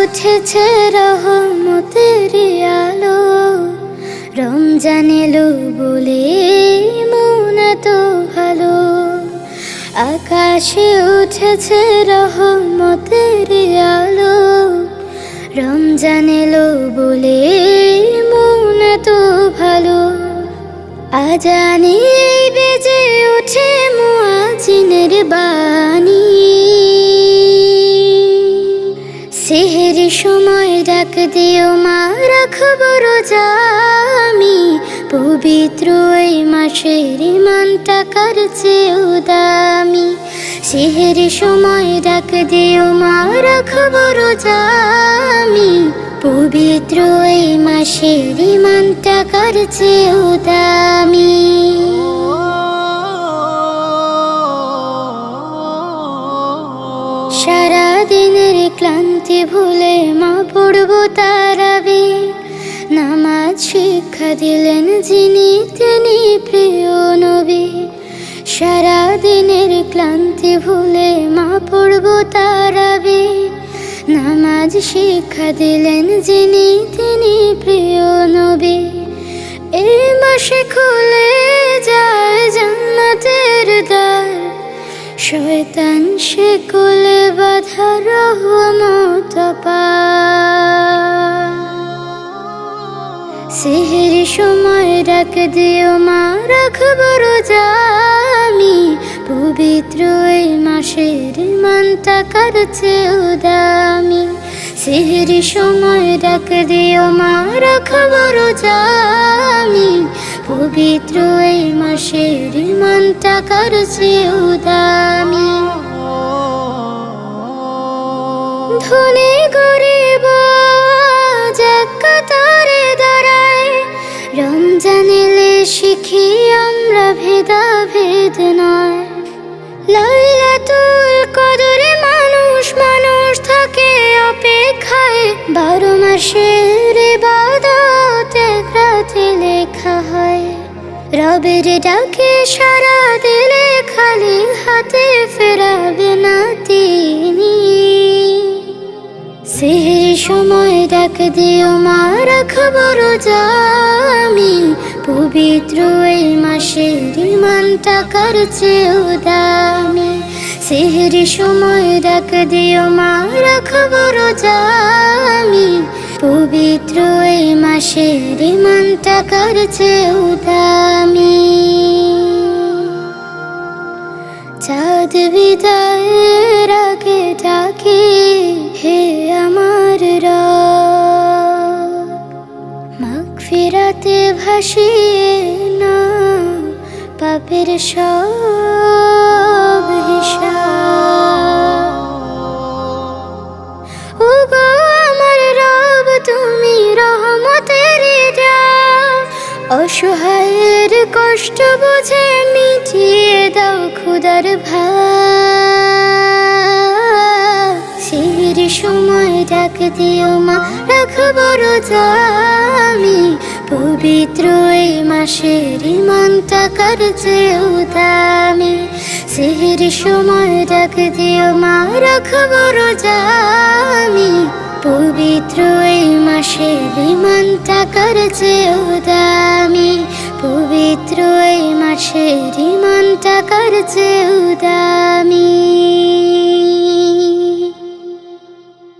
উঠেছে রহমতের আলো, রমজান এলো বলে মন এতো ভালো। আকাশে উঠেছে রহমতের আলো, রমজান এলো বলে মন এতো ভালো। আজানে বেজে ওঠে মুয়াজ্জিনের বাণী, সেহেরি সময় ডাক দিও মা, রাখবো রোজা আমি। পবিত্র এই মাসের ইমানটা কারছে উদামি, সেহেরি সময় ডাক দিও মা, রাখবো রোজা আমি। পবিত্র এই মাসের ইমানটা কারছে উদামি। সারা দিনের ক্লান্তি ভুলে মা পড়বো তারাবি, নামাজ শিক্ষা দিলেন যিনি তিনি প্রিয় নবী। সারা দিনের ক্লান্তি ভুলে মা পড়বো তারাবি, নামাজ শিক্ষা দিলেন যিনি তিনি প্রিয় নবী। এই মাসে খুলে যায় জান্নাতের দ্বার, শয়তান সে কোলে বাধা রহমত পায়। সেহেরি সময় ডাক দিও মা, রাখবো রোজা আমি। পবিত্র এই মাসের ইমানটা কারছে উদামি, সেহেরি সময় ডাক দিও মা, রাখবো রোজা আমি। পবিত্র এই মাসের ইমানটা কারছে উদামি। ধনী গরিব আজ এক কাতারে দাঁড়ায়, রমজান এলে শিখি আমরা ভেদাভেদ নয়। লাইলাতুল কদরে মানুষ থাকে অপেক্ষায়, 12 মাসের ইবাদত এক রাতে লেখা হয়। রবের ডাকে সারা দিলে খালি হাতে ফেরাবে না তিনি, সেহেরি সময় ডাক দিও মা, রাখবো রোজা আমি। পবিত্র এই মাসের ইমানটা কারছে উদামি, সেহেরি সময় ডাক দিও মা, রাখবো রোজা আমি। পবিত্র এই মাসের ইমানটা কারছে উদামি। চাঁদ বিদায়ের আগে ডাকে, হে আমার রব, মাগফিরাতে ভাসিয়ে না পাপের সব হিসাব। ওগো আমার রব তুমি রহমতের দাও, অসহায়ের কষ্ট বুঝে মিটিয়ে দাও ক্ষুধার ভার। সেহেরি সময় ডাক দিও মা, রাখবো রোজা আমি। পবিত্র এই মাসের ইমানটা কারছে উদামি, সেহেরি সময় ডাক দিও মা, রাখবো রোজা আমি। পবিত্র এই মাসের ইমানটা কারছে উদামি, পবিত্র এই মাসের ইমানটা কারছে উদামি।